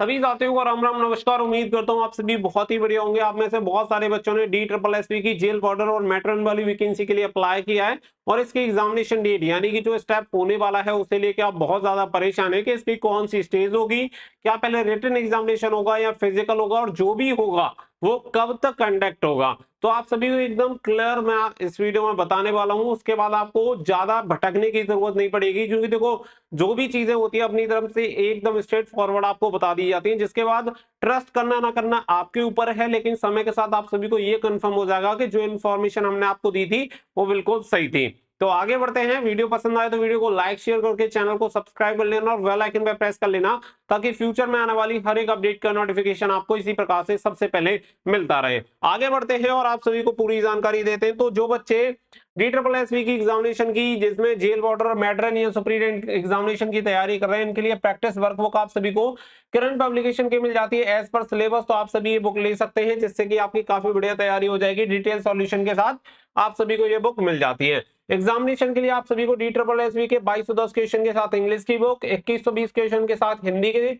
सभी साथियों को राम राम नमस्कार। उम्मीद करता हूँ आप सभी बहुत ही बढ़िया होंगे। आप में से बहुत सारे बच्चों ने DSSB की जेल बॉर्डर और मैट्रन वाली वैकेंसी के लिए अप्लाई किया है और इसकी एग्जामिनेशन डेट यानी कि जो स्टेप होने वाला है उसे लेके आप बहुत ज्यादा परेशान है कि इसकी कौन सी स्टेज होगी, क्या पहले रिटन एग्जामिनेशन होगा या फिजिकल होगा, और जो भी होगा वो कब तक कंडक्ट होगा। तो आप सभी को एकदम क्लियर मैं इस वीडियो में बताने वाला हूं। उसके बाद आपको ज्यादा भटकने की जरूरत नहीं पड़ेगी, क्योंकि देखो जो भी चीजें होती है अपनी तरफ से एकदम स्ट्रेट फॉरवर्ड आपको बता दी जाती है, जिसके बाद ट्रस्ट करना ना करना आपके ऊपर है। लेकिन समय के साथ आप सभी को यह कंफर्म हो जाएगा कि जो इन्फॉर्मेशन हमने आपको दी थी वो बिल्कुल सही थी। तो आगे बढ़ते हैं। वीडियो पसंद आए तो वीडियो को लाइक शेयर करके चैनल को सब्सक्राइब कर लेना और बेल आइकन पे प्रेस कर लेना, ताकि फ्यूचर में आने वाली हर एक अपडेट का नोटिफिकेशन आपको इसी प्रकार से सबसे पहले मिलता रहे। आगे बढ़ते हैं और आप सभी को पूरी जानकारी देते हैं। तो जो बच्चे DSSB की एग्जामिनेशन की जिसमें जेल बॉर्डर और मैट्रन या सुपरिटेंडेंट एग्जामिनेशन की तैयारी कर रहे हैं, इनके लिए प्रैक्टिस वर्कबुक आप सभी को करंट पब्लिकेशन की मिल जाती है एज पर सिलेबस। तो आप सभी ये बुक ले सकते हैं, जिससे कि आपकी काफी बढ़िया तैयारी हो जाएगी। डिटेल सॉल्यूशन के साथ आप सभी को ये बुक मिल जाती है। एग्जामिनेशन के लिए आप सभी को DSSB के 2210 क्वेश्चन के साथ इंग्लिश की बुक, 2120 क्वेश्चन के साथ हिंदी के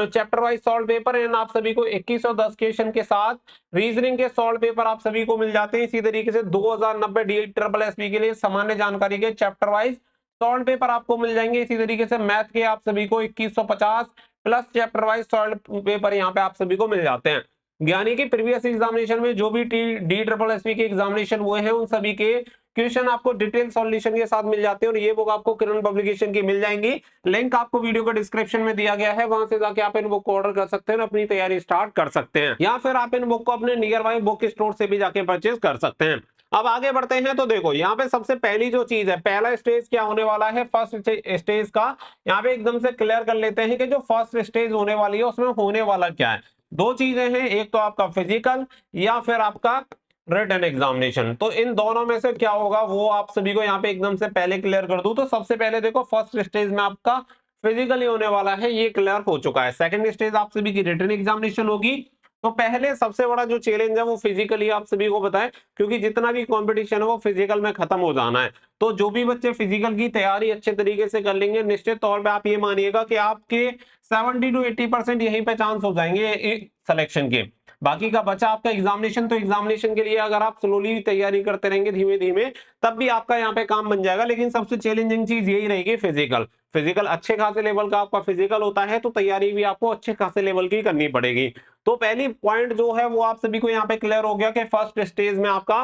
chapter wise solve paper and आप सभी को 2110 क्वेश्चन के साथ रीजनिंग के सॉल्व पेपर आप सभी को मिल जाते हैं। इसी तरीके से 2090 DSSB के लिए सामान्य जानकारी के चैप्टर वाइज सॉल्व पेपर आपको मिल जाएंगे। इसी तरीके से मैथ के आप सभी को 2150 plus chapter wise solve paper यहाँ पे आप सभी को मिल जाते हैं। यानी कि प्रीवियस एग्जामिनेशन में जो भी DSSB के एग्जामिनेशन हुए हैं उन सभी के क्वेश्चन आपको डिटेल सॉल्यूशन के साथ मिल जाते हैं, और ये बुक आपको किरण पब्लिकेशन की मिल जाएंगी। लिंक आपको वीडियो का डिस्क्रिप्शन में दिया गया है, वहां से जाके आप इन बुक को ऑर्डर कर सकते हैं और अपनी तैयारी स्टार्ट कर सकते हैं, या फिर आप इन बुक को अपने नियर बाय बुक स्टोर से भी जाके परचेज कर सकते हैं। अब आगे बढ़ते हैं। तो देखो यहाँ पे सबसे पहली जो चीज है, पहला स्टेज क्या होने वाला है, फर्स्ट स्टेज का यहाँ पे एकदम से क्लियर कर लेते हैं कि जो फर्स्ट स्टेज होने वाली है उसमें होने वाला क्या है। दो चीजें हैं, एक तो आपका फिजिकल या फिर आपका रिटन एग्जामिनेशन। तो इन दोनों में से क्या होगा वो आप सभी को यहाँ पे एकदम से पहले क्लियर कर दूं। तो सबसे पहले देखो फर्स्ट स्टेज में आपका फिजिकली होने वाला है, ये क्लियर हो चुका है। सेकंड स्टेज आप सभी की रिटन एग्जामिनेशन होगी। तो पहले सबसे बड़ा जो चैलेंज है वो फिजिकली आप सभी को बताएं, क्योंकि जितना भी कंपटीशन है वो फिजिकल में खत्म हो जाना है। तो जो भी बच्चे फिजिकल की तैयारी अच्छे तरीके से कर लेंगे, निश्चित तौर पे आप ये मानिएगा कि आपके 70 to 80% यहीं पे चांस हो जाएंगे सिलेक्शन के। बाकी का बचा आपका एग्जामिनेशन। तो एग्जामिनेशन के लिए अगर आप स्लोली तैयारी करते रहेंगे धीमे धीमे, तब भी आपका यहाँ पे काम बन जाएगा। लेकिन सबसे चैलेंजिंग चीज यही रहेगी फिजिकल। फिजिकल अच्छे खासे लेवल का आपका फिजिकल होता है, तो तैयारी भी आपको अच्छे खासे लेवल की करनी पड़ेगी। तो पहली पॉइंट जो है वो आप सभी को यहाँ पे क्लियर हो गया कि फर्स्ट स्टेज में आपका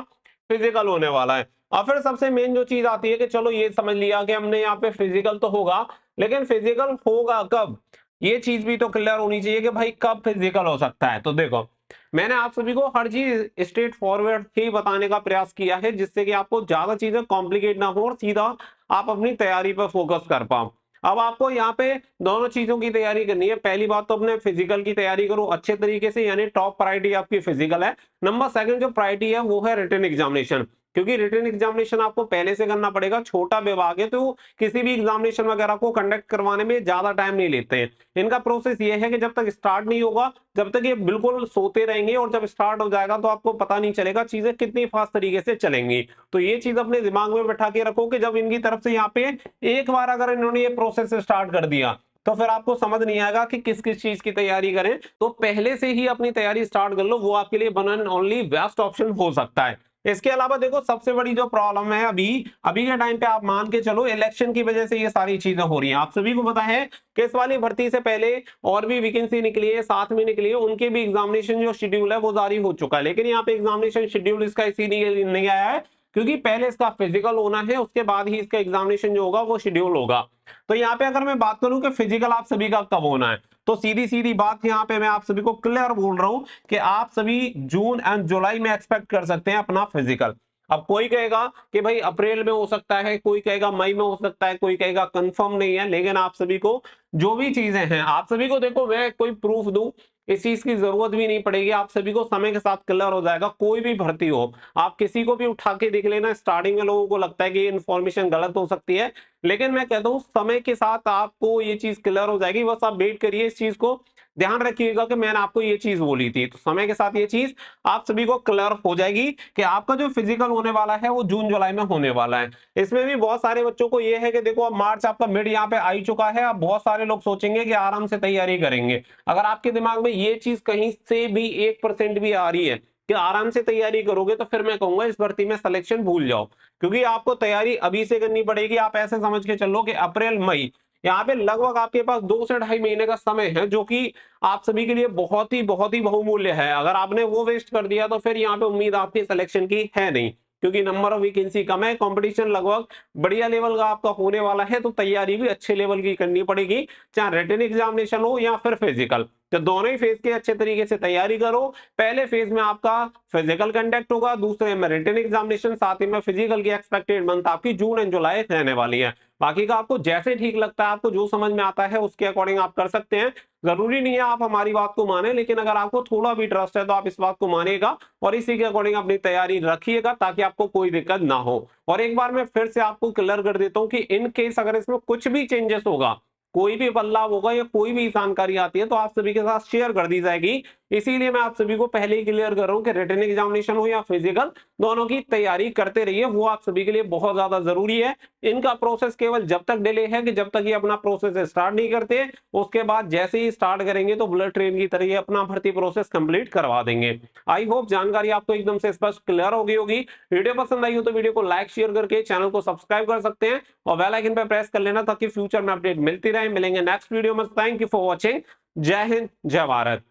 फिजिकल होने वाला है। और फिर सबसे मेन जो चीज आती है कि चलो ये समझ लिया कि हमने यहाँ पे फिजिकल तो होगा, लेकिन फिजिकल होगा कब, ये चीज भी तो क्लियर होनी चाहिए कि भाई कब फिजिकल हो सकता है। तो देखो मैंने आप सभी को हर चीज स्ट्रेट फॉरवर्ड ही बताने का प्रयास किया है, जिससे कि आपको ज्यादा चीजें कॉम्प्लिकेट ना हो और सीधा आप अपनी तैयारी पर फोकस कर पाओ। अब आपको यहाँ पे दोनों चीजों की तैयारी करनी है। पहली बात तो अपने फिजिकल की तैयारी करो अच्छे तरीके से, यानी टॉप प्रायोरिटी आपकी फिजिकल है। नंबर सेकंड जो प्रायोरिटी है वो है रिटन एग्जामिनेशन, क्योंकि रिटन एग्जामिनेशन आपको पहले से करना पड़ेगा। छोटा विभाग है तो किसी भी एग्जामिनेशन वगैरह को कंडक्ट करवाने में ज्यादा टाइम नहीं लेते हैं। इनका प्रोसेस ये है कि जब तक स्टार्ट नहीं होगा जब तक ये बिल्कुल सोते रहेंगे, और जब स्टार्ट हो जाएगा तो आपको पता नहीं चलेगा चीजें कितनी फास्ट तरीके से चलेंगी। तो ये चीज अपने दिमाग में बैठा के रखो कि जब इनकी तरफ से यहाँ पे एक बार अगर इन्होंने ये प्रोसेस स्टार्ट कर दिया तो फिर आपको समझ नहीं आएगा कि किस किस चीज की तैयारी करें। तो पहले से ही अपनी तैयारी स्टार्ट कर लो, वो आपके लिए one and only best option हो सकता है। इसके अलावा देखो सबसे बड़ी जो प्रॉब्लम है अभी अभी के टाइम पे, आप मान के चलो इलेक्शन की वजह से ये सारी चीजें हो रही हैं। आप सभी को पता है कि इस वाली भर्ती से पहले और भी वैकेंसी निकली है, साथ में निकली है, उनके भी एग्जामिनेशन जो शेड्यूल है वो जारी हो चुका है। लेकिन यहाँ पे एग्जामिनेशन शेड्यूल इसका इसीलिए नहीं आया है क्योंकि पहले इसका फिजिकल होना है, उसके बाद ही इसका एग्जामिनेशन जो होगा वो शेड्यूल होगा। तो यहाँ पे अगर मैं बात करूं कि फिजिकल आप सभी का कब होना है, तो सीधी सीधी बात यहाँ पे मैं आप सभी को क्लियर बोल रहा हूं कि आप सभी जून एंड जुलाई में एक्सपेक्ट कर सकते हैं अपना फिजिकल। अब कोई कहेगा कि भाई अप्रैल में हो सकता है, कोई कहेगा मई में हो सकता है, कोई कहेगा कंफर्म नहीं है। लेकिन आप सभी को जो भी चीजें हैं, आप सभी को देखो मैं कोई प्रूफ दूं इस चीज की जरूरत भी नहीं पड़ेगी। आप सभी को समय के साथ क्लियर हो जाएगा। कोई भी भर्ती हो, आप किसी को भी उठा के देख लेना। स्टार्टिंग में लोगों को लगता है कि ये इन्फॉर्मेशन गलत हो सकती है, लेकिन मैं कहता हूं समय के साथ आपको ये चीज क्लियर हो जाएगी। बस आप वेट करिए इस चीज को। ध्यान रखिएगा कि मैंने आपको ये चीज बोली थी। तो समय के साथ ये चीज आप सभी को क्लियर हो जाएगी कि आपका जो फिजिकल होने वाला है वो जून जुलाई में होने वाला है। इसमें भी बहुत सारे बच्चों को ये है कि देखो अब मार्च आपका मिड यहाँ पे आ ही चुका है, अब बहुत सारे लोग सोचेंगे कि आराम से तैयारी करेंगे। अगर आपके दिमाग में ये चीज कहीं से भी 1% भी आ रही है कि आराम से तैयारी करोगे, तो फिर मैं कहूंगा इस भर्ती में सिलेक्शन भूल जाओ, क्योंकि आपको तैयारी अभी से करनी पड़ेगी। आप ऐसे समझ के चलो कि अप्रैल मई यहाँ पे लगभग आपके पास 2 से ढाई महीने का समय है, जो कि आप सभी के लिए बहुत ही बहुमूल्य है। अगर आपने वो वेस्ट कर दिया तो फिर यहाँ पे उम्मीद आपकी सिलेक्शन की है नहीं, क्योंकि नंबर ऑफ वैकेंसी कम है, कंपटीशन लगभग बढ़िया लेवल का आपका होने वाला है। तो तैयारी भी अच्छे लेवल की करनी पड़ेगी, चाहे रिटन एग्जामिनेशन हो या फिर फिजिकल। तो दोनों ही फेज की अच्छे तरीके से तैयारी करो। पहले फेज में आपका फिजिकल कंडक्ट होगा, दूसरे में रिटन एग्जामिनेशन, साथ ही में फिजिकल की एक्सपेक्टेड मंथ आपकी जून एंड जुलाई रहने वाली है। बाकी का आपको जैसे ठीक लगता है, आपको जो समझ में आता है उसके अकॉर्डिंग आप कर सकते हैं। जरूरी नहीं है आप हमारी बात को माने, लेकिन अगर आपको थोड़ा भी ट्रस्ट है तो आप इस बात को मानिएगा और इसी के अकॉर्डिंग अपनी तैयारी रखिएगा, ताकि आपको कोई दिक्कत ना हो। और एक बार मैं फिर से आपको क्लियर कर देता हूं कि इन केस अगर इसमें कुछ भी चेंजेस होगा, कोई भी बदलाव होगा या कोई भी जानकारी आती है, तो आप सभी के साथ शेयर कर दी जाएगी। इसीलिए मैं आप सभी को पहले ही क्लियर कर रहा हूं कि रिटन एग्जामिनेशन हो या फिजिकल, दोनों की तैयारी करते रहिए, वो आप सभी के लिए बहुत ज्यादा जरूरी है। इनका प्रोसेस केवल जब तक डिले है कि जब तक ये अपना प्रोसेस स्टार्ट नहीं करते, उसके बाद जैसे ही स्टार्ट करेंगे तो बुलेट ट्रेन की तरह ये अपना भर्ती प्रोसेस कंप्लीट करवा देंगे। आई होप जानकारी आपको एकदम से स्पष्ट क्लियर हो गई होगी। वीडियो पसंद आई हो तो वीडियो को लाइक शेयर करके चैनल को सब्सक्राइब कर सकते हैं और बेल आइकन पर प्रेस कर लेना, ताकि फ्यूचर में अपडेट मिलती रहे। मिलेंगे नेक्स्ट वीडियो में। Thank you for watching. जय हिंद, जय भारत।